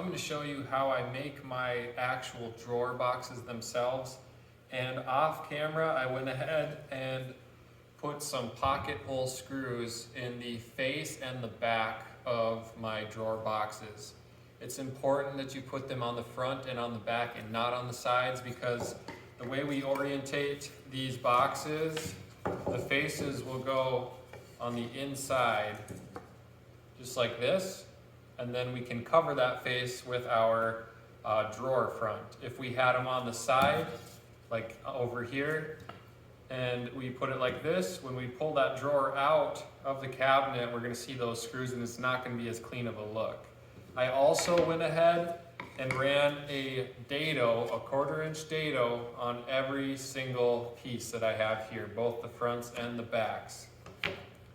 I'm going to show you how I make my actual drawer boxes themselves. And off camera, I went ahead and put some pocket hole screws in the face and the back of my drawer boxes. It's important that you put them on the front and on the back and not on the sides, because the way we orientate these boxes, the faces will go on the inside just like this, and then we can cover that face with our drawer front. If we had them on the side, like over here, and we put it like this, when we pull that drawer out of the cabinet, we're going to see those screws and it's not going to be as clean of a look. I also went ahead and ran a dado, a 1/4 inch dado, on every single piece that I have here, both the fronts and the backs.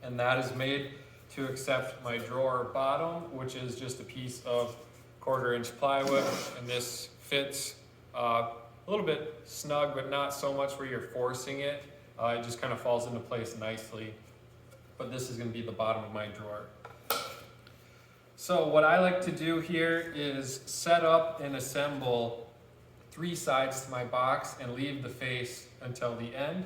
And that is made to accept my drawer bottom, which is just a piece of 1/4 inch plywood, and this fits a little bit snug, but not so much where you're forcing it. It just kind of falls into place nicely. But this is going to be the bottom of my drawer. So what I like to do here is set up and assemble 3 sides to my box and leave the face until the end.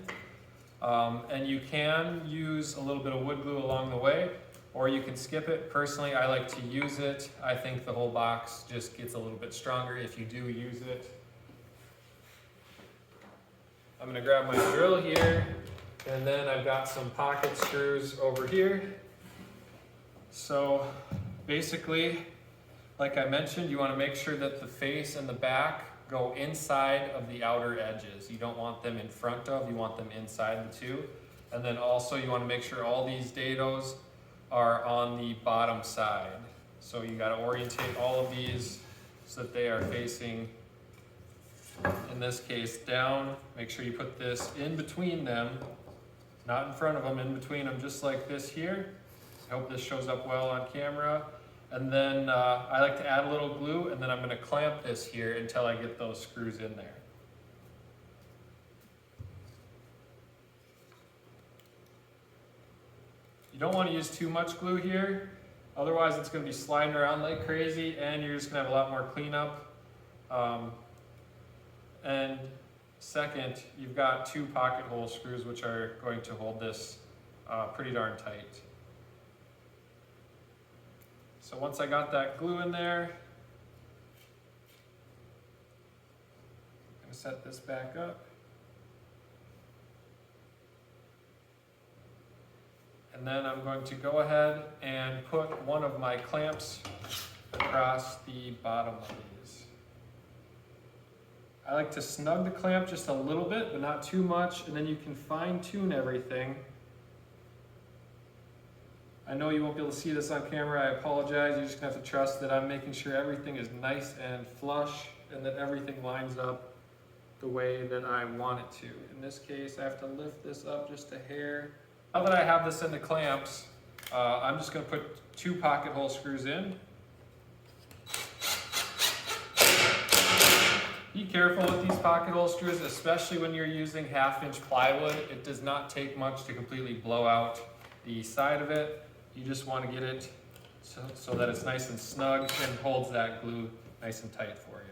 And you can use a little bit of wood glue along the way, or you can skip it. Personally, I like to use it. I think the whole box just gets a little bit stronger if you do use it. I'm going to grab my drill here, and then I've got some pocket screws over here. So basically, like I mentioned, you want to make sure that the face and the back go inside of the outer edges. You don't want them in front of, you want them inside the two. And then also you want to make sure all these dados are on the bottom side. So you got to orientate all of these so that they are facing, in this case, down. Make sure you put this in between them, not in front of them, in between them, just like this here. I hope this shows up well on camera. And then I like to add a little glue, and then I'm going to clamp this here until I get those screws in there. You don't want to use too much glue here, otherwise it's going to be sliding around like crazy and you're just going to have a lot more cleanup. And second, you've got 2 pocket hole screws which are going to hold this pretty darn tight. So once I got that glue in there, I'm going to set this back up. And then I'm going to go ahead and put one of my clamps across the bottom of these. I like to snug the clamp just a little bit, but not too much, and then you can fine tune everything. I know you won't be able to see this on camera, I apologize. You're just going to have to trust that I'm making sure everything is nice and flush and that everything lines up the way that I want it to. In this case, I have to lift this up just a hair. Now that I have this in the clamps, I'm just going to put 2 pocket hole screws in. Be careful with these pocket hole screws, especially when you're using 1/2 inch plywood. It does not take much to completely blow out the side of it. You just want to get it so that it's nice and snug and holds that glue nice and tight for you.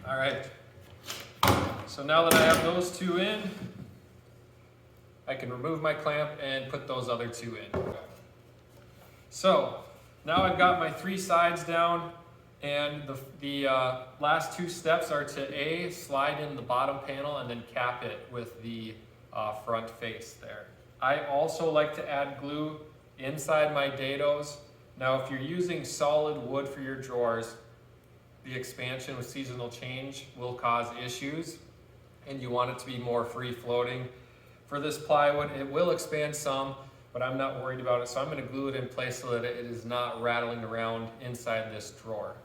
All right, so now that I have those 2 in, I can remove my clamp and put those other 2 in. So now I've got my 3 sides down, and the last 2 steps are to slide in the bottom panel and then cap it with the front face there. I also like to add glue inside my dados. Now if you're using solid wood for your drawers, the expansion with seasonal change will cause issues, and you want it to be more free floating. For this plywood, it will expand some, but I'm not worried about it, so I'm going to glue it in place so that it is not rattling around inside this drawer.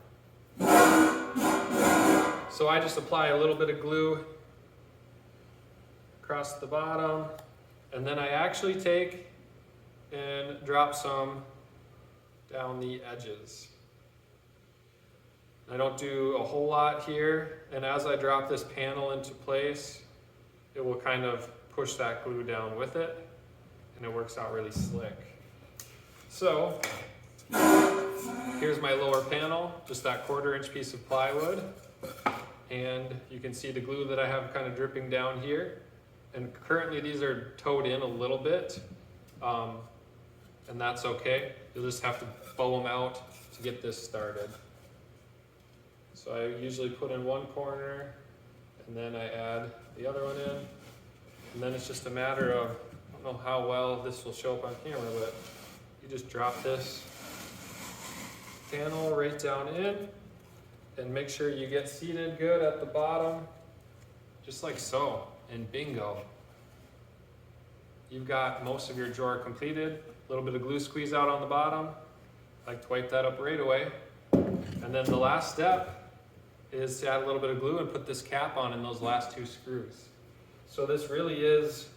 So I just apply a little bit of glue across the bottom, and then I actually take and drop some down the edges. I don't do a whole lot here, and as I drop this panel into place, it will kind of push that glue down with it, and it works out really slick. So here's my lower panel, just that 1/4 inch piece of plywood. And you can see the glue that I have kind of dripping down here. And currently these are towed in a little bit, and that's okay. You'll just have to bow them out to get this started. So I usually put in one corner, and then I add the other one in. And then it's just a matter of, I don't know how well this will show up on camera, but you just drop this panel right down in, and make sure you get seated good at the bottom, just like so, and bingo. You've got most of your drawer completed. A little bit of glue squeeze out on the bottom. I like to wipe that up right away. And then the last step is to add a little bit of glue and put this cap on in those last 2 screws. So this really is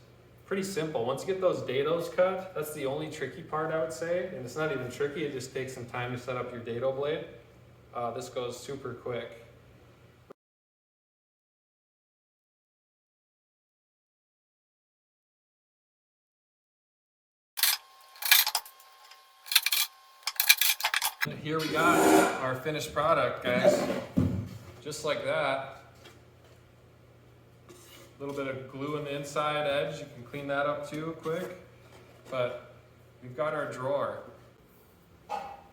pretty simple. Once you get those dados cut, that's the only tricky part, I would say. And it's not even tricky, it just takes some time to set up your dado blade. This goes super quick. And here we got our finished product, guys. Just like that. A little bit of glue in the inside edge, you can clean that up too quick. But we've got our drawer.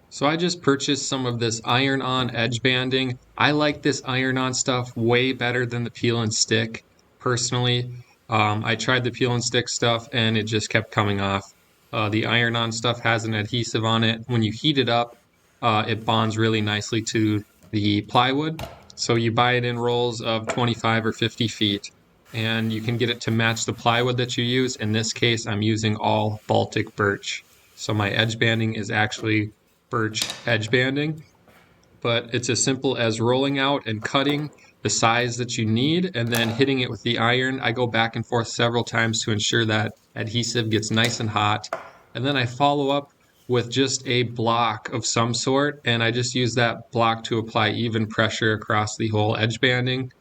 So I just purchased some of this iron-on edge banding. I like this iron-on stuff way better than the peel and stick, personally. I tried the peel and stick stuff and it just kept coming off. The iron-on stuff has an adhesive on it. When you heat it up, it bonds really nicely to the plywood. So you buy it in rolls of 25 or 50 feet, and you can get it to match the plywood that you use. In this case, I'm using all Baltic birch. So my edge banding is actually birch edge banding, but it's as simple as rolling out and cutting the size that you need and then hitting it with the iron. I go back and forth several times to ensure that adhesive gets nice and hot. And then I follow up with just a block of some sort, and I just use that block to apply even pressure across the whole edge banding.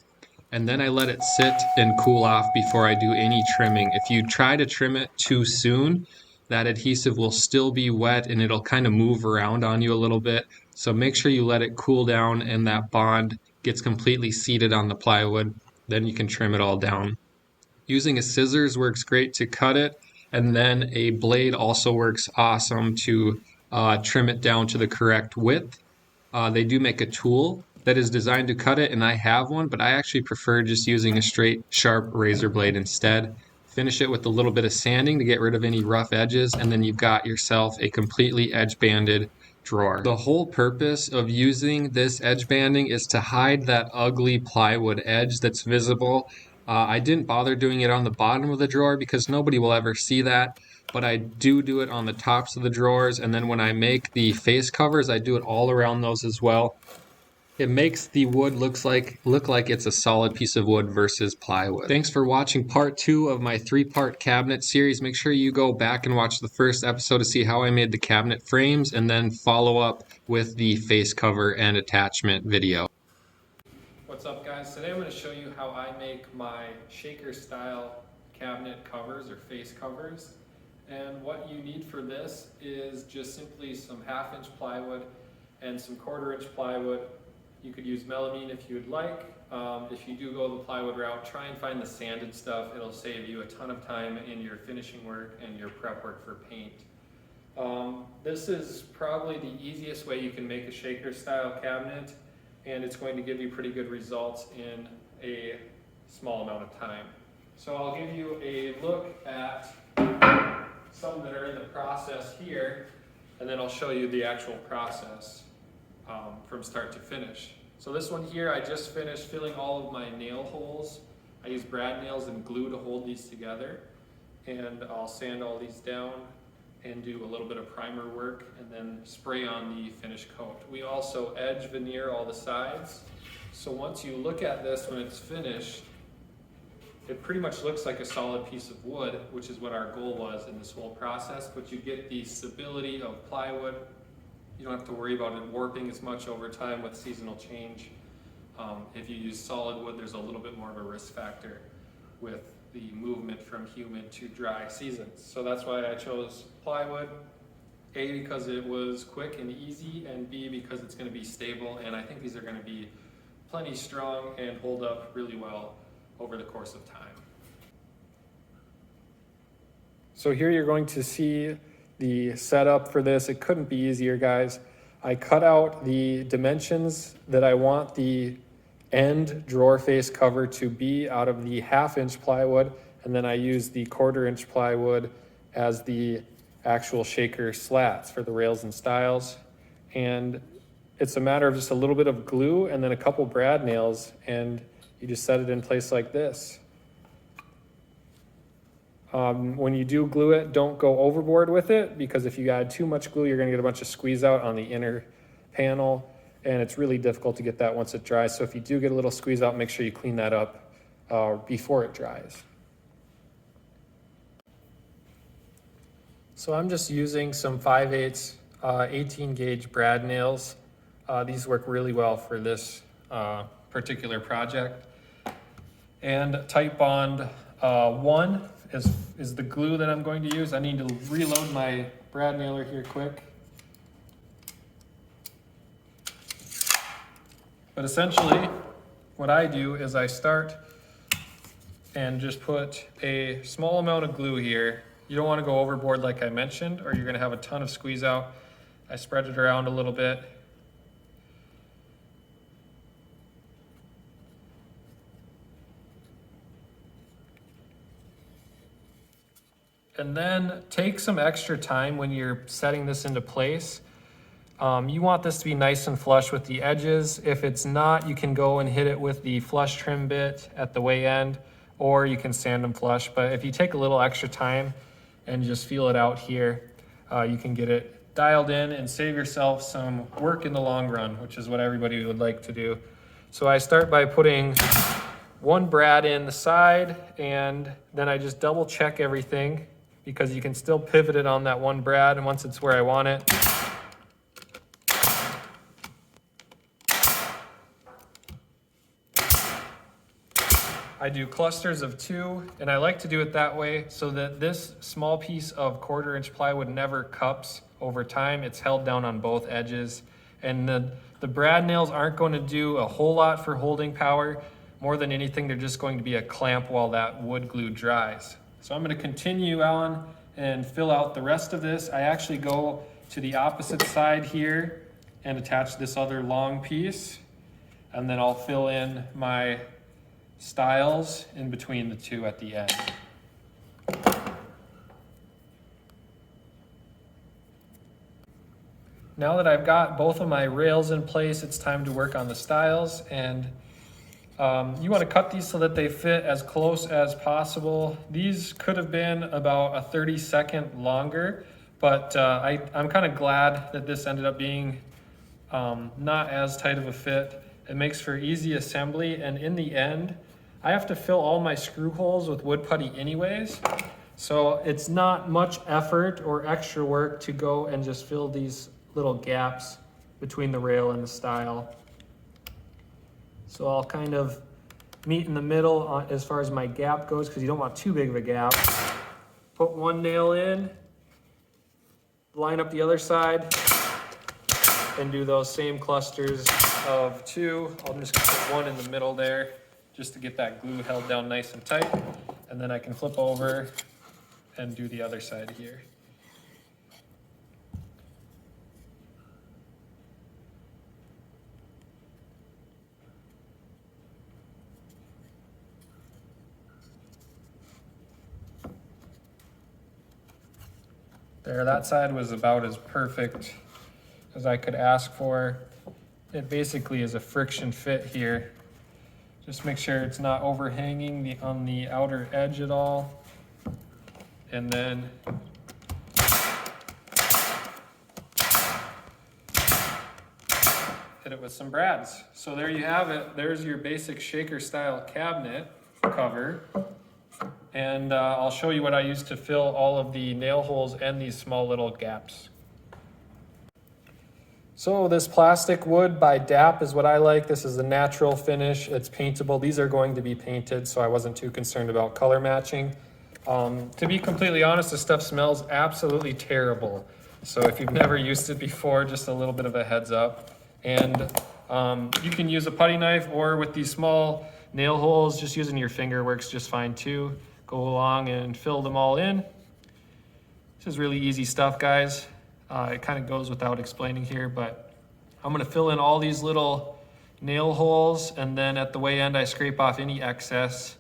And then I let it sit and cool off before I do any trimming. If you try to trim it too soon, that adhesive will still be wet and it'll kind of move around on you a little bit. So make sure you let it cool down and that bond gets completely seated on the plywood. Then you can trim it all down. Using a scissors works great to cut it, and then a blade also works awesome to trim it down to the correct width. They do make a tool that is designed to cut it, and I have one, but I actually prefer just using a straight, sharp razor blade instead. Finish it with a little bit of sanding to get rid of any rough edges, and then you've got yourself a completely edge-banded drawer. The whole purpose of using this edge banding is to hide that ugly plywood edge that's visible. I didn't bother doing it on the bottom of the drawer because nobody will ever see that, but I do it on the tops of the drawers, and then when I make the face covers, I do it all around those as well. It makes the wood look like it's a solid piece of wood versus plywood. Thanks for watching part 2 of my 3-part cabinet series. Make sure you go back and watch the first episode to see how I made the cabinet frames, and then follow up with the face cover and attachment video. What's up, guys? Today I'm going to show you how I make my shaker style cabinet covers or face covers. And what you need for this is just simply some 1/2 inch plywood and some 1/4 inch plywood. You could use melamine if you would like. If you do go the plywood route, try and find the sanded stuff. It'll save you a ton of time in your finishing work and your prep work for paint. This is probably the easiest way you can make a shaker style cabinet, and it's going to give you pretty good results in a small amount of time. So I'll give you a look at some that are in the process here, and then I'll show you the actual process from start to finish. So this one here, I just finished filling all of my nail holes. I use brad nails and glue to hold these together, and I'll sand all these down and do a little bit of primer work and then spray on the finish coat. We also edge veneer all the sides. So once you look at this when it's finished, it pretty much looks like a solid piece of wood, which is what our goal was in this whole process, but you get the stability of plywood. You don't have to worry about it warping as much over time with seasonal change. If you use solid wood, there's a little bit more of a risk factor with the movement from humid to dry seasons. So that's why I chose plywood. A, because it was quick and easy, and B, because it's going to be stable, and I think these are going to be plenty strong and hold up really well over the course of time. So here you're going to see the setup for this. It couldn't be easier, guys. I cut out the dimensions that I want the end drawer face cover to be out of the 1/2 inch plywood, and then I used the 1/4 inch plywood as the actual shaker slats for the rails and stiles. And it's a matter of just a little bit of glue and then a couple brad nails, and you just set it in place like this. When you do glue it, don't go overboard with it, because if you add too much glue, you're going to get a bunch of squeeze out on the inner panel, and it's really difficult to get that once it dries. So if you do get a little squeeze out, make sure you clean that up before it dries. So I'm just using some 5/8 18 gauge brad nails. These work really well for this particular project. And Titebond 1 is the glue that I'm going to use. I need to reload my brad nailer here quick. But essentially, what I do is I start and just put a small amount of glue here. You don't want to go overboard like I mentioned, or you're going to have a ton of squeeze out. I spread it around a little bit. And then take some extra time when you're setting this into place. You want this to be nice and flush with the edges. If it's not, you can go and hit it with the flush trim bit at the way end, or you can sand them flush. But if you take a little extra time and just feel it out here, you can get it dialed in and save yourself some work in the long run, which is what everybody would like to do. So I start by putting one brad in the side, and then I just double check everything, because you can still pivot it on that one brad, and once it's where I want it. I do clusters of 2, and I like to do it that way so that this small piece of 1/4 inch plywood never cups over time. It's held down on both edges, and the brad nails aren't going to do a whole lot for holding power. More than anything, they're just going to be a clamp while that wood glue dries. So I'm going to continue on and fill out the rest of this. I actually go to the opposite side here and attach this other long piece, and then I'll fill in my stiles in between the two at the end. Now that I've got both of my rails in place, it's time to work on the stiles, and you want to cut these so that they fit as close as possible. These could have been about a 30-second longer, but I'm kind of glad that this ended up being not as tight of a fit. It makes for easy assembly, and in the end, I have to fill all my screw holes with wood putty anyways, so it's not much effort or extra work to go and just fill these little gaps between the rail and the stile. So I'll kind of meet in the middle as far as my gap goes, because you don't want too big of a gap. Put one nail in, line up the other side, and do those same clusters of 2. I'm just gonna put one in the middle there, just to get that glue held down nice and tight. And then I can flip over and do the other side here. There, that side was about as perfect as I could ask for. It basically is a friction fit here. Just make sure it's not overhanging on the outer edge at all. And then hit it with some brads. So there you have it. There's your basic shaker style cabinet cover. And I'll show you what I used to fill all of the nail holes and these small little gaps. So this plastic wood by DAP is what I like. This is a natural finish. It's paintable. These are going to be painted, so I wasn't too concerned about color matching. To be completely honest, this stuff smells absolutely terrible. So if you've never used it before, just a little bit of a heads up. And you can use a putty knife, or with these small nail holes, just using your finger works just fine too. Go along and fill them all in. This is really easy stuff, guys. It kind of goes without explaining here, but I'm gonna fill in all these little nail holes, and then at the way end I scrape off any excess.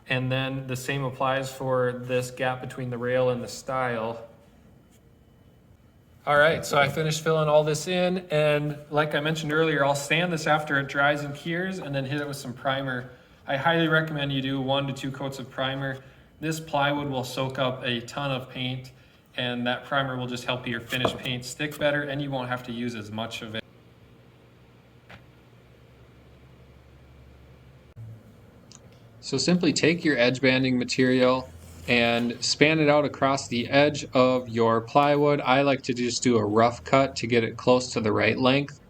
And then the same applies for this gap between the rail and the stile. All right, so I finished filling all this in, and like I mentioned earlier, I'll sand this after it dries and cures and then hit it with some primer. I highly recommend you do 1 to 2 coats of primer. This plywood will soak up a ton of paint, and that primer will just help your finished paint stick better, and you won't have to use as much of it. So simply take your edge banding material and span it out across the edge of your plywood. I like to just do a rough cut to get it close to the right length.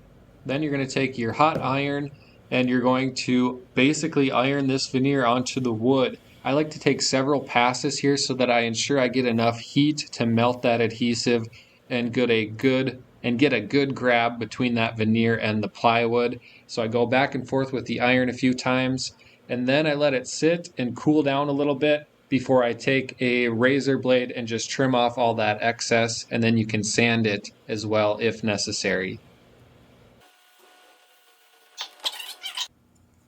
Then you're going to take your hot iron and you're going to basically iron this veneer onto the wood. I like to take several passes here so that I ensure I get enough heat to melt that adhesive and get a good grab between that veneer and the plywood. So I go back and forth with the iron a few times, and then I let it sit and cool down a little bit before I take a razor blade and just trim off all that excess, and then you can sand it as well if necessary.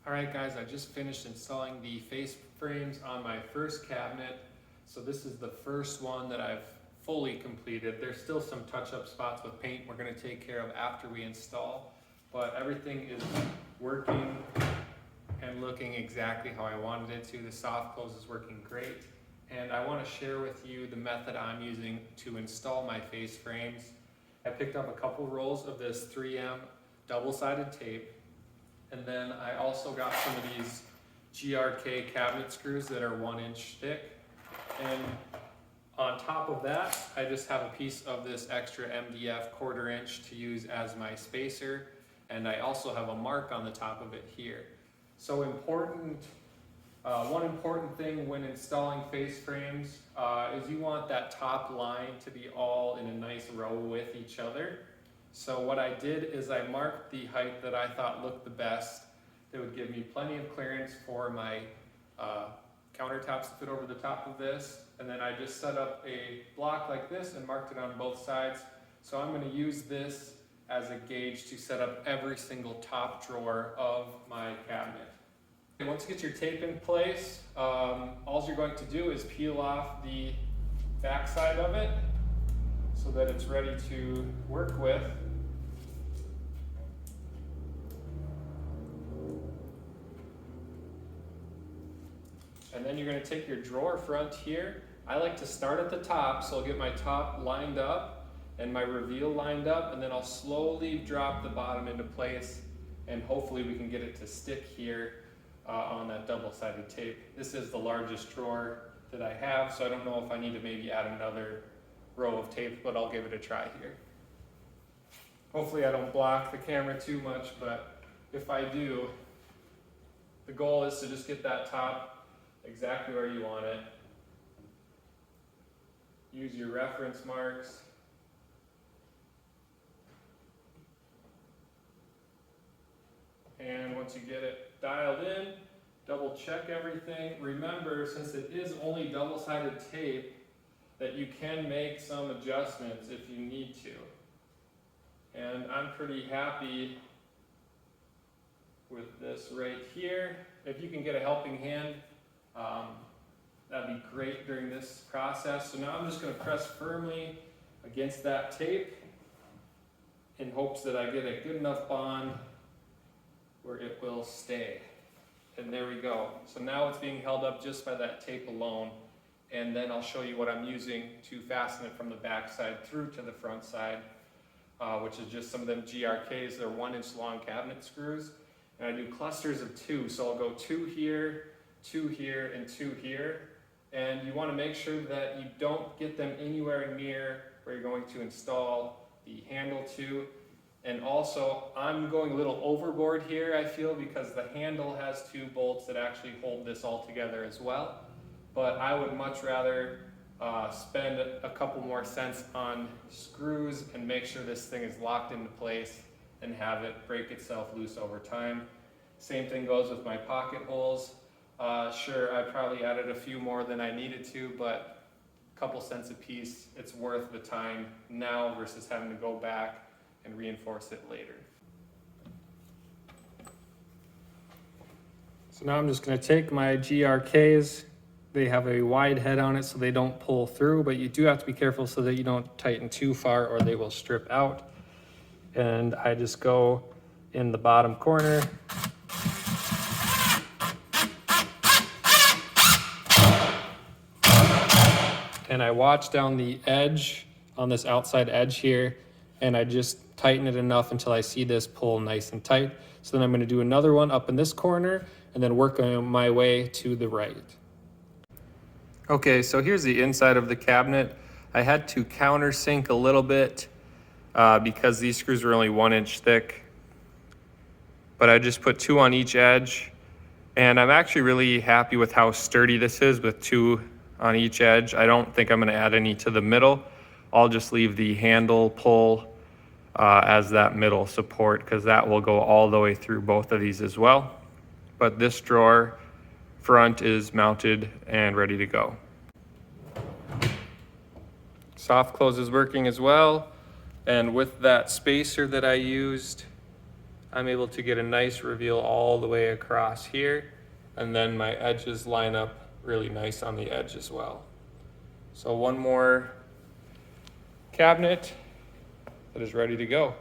All right, guys, I just finished installing the face frames on my first cabinet. So this is the first one that I've fully completed. There's still some touch-up spots with paint we're going to take care of after we install, but everything is working and looking exactly how I wanted it to. The soft close is working great, and I want to share with you the method I'm using to install my face frames. I picked up a couple rolls of this 3M double-sided tape, and then I also got some of these GRK cabinet screws that are 1 inch thick. And on top of that, I just have a piece of this extra MDF 1/4 inch to use as my spacer. And I also have a mark on the top of it here. So one important thing when installing face frames is you want that top line to be all in a nice row with each other. So what I did is I marked the height that I thought looked the best. That would give me plenty of clearance for my countertops to fit over the top of this. And then I just set up a block like this and marked it on both sides. So I'm going to use this as a gauge to set up every single top drawer of my cabinet. And once you get your tape in place, all you're going to do is peel off the back side of it so that it's ready to work with. And then you're going to take your drawer front here. I like to start at the top, so I'll get my top lined up and my reveal lined up, and then I'll slowly drop the bottom into place, and hopefully we can get it to stick here on that double-sided tape. This is the largest drawer that I have, so I don't know if I need to maybe add another row of tape, but I'll give it a try here. Hopefully I don't block the camera too much, but if I do, the goal is to just get that top exactly where you want it. Use your reference marks. And once you get it dialed in, double check everything. Remember, since it is only double-sided tape, that you can make some adjustments if you need to. And I'm pretty happy with this right here. If you can get a helping hand, that'd be great during this process. So now I'm just going to press firmly against that tape in hopes that I get a good enough bond where it will stay. And there we go. So now it's being held up just by that tape alone. And then I'll show you what I'm using to fasten it from the back side through to the front side, which is just some of them GRKs. They're 1 inch long cabinet screws. And I do clusters of 2. So I'll go 2 here, 2 here, and 2 here. And you want to make sure that you don't get them anywhere near where you're going to install the handle to. And also, I'm going a little overboard here, I feel, because the handle has 2 bolts that actually hold this all together as well. But I would much rather spend a couple more cents on screws and make sure this thing is locked into place and have it break itself loose over time. Same thing goes with my pocket holes. Sure, I probably added a few more than I needed to, but a couple cents a piece, it's worth the time now versus having to go back and reinforce it later. So now I'm just going to take my GRKs. They have a wide head on it so they don't pull through, but you do have to be careful so that you don't tighten too far or they will strip out. And I just go in the bottom corner. And I watch down the edge on this outside edge here, and I just tighten it enough until I see this pull nice and tight. So then I'm going to do another one up in this corner and then work my way to the right. Okay, so here's the inside of the cabinet. I had to countersink a little bit because these screws were only 1 inch thick, but I just put 2 on each edge, and I'm actually really happy with how sturdy this is with 2 on each edge. I don't think I'm going to add any to the middle. I'll just leave the handle pull as that middle support because that will go all the way through both of these as well. But this drawer front is mounted and ready to go. Soft close is working as well, and with that spacer that I used, I'm able to get a nice reveal all the way across here, and then my edges line up really nice on the edge as well. So one more cabinet that is ready to go.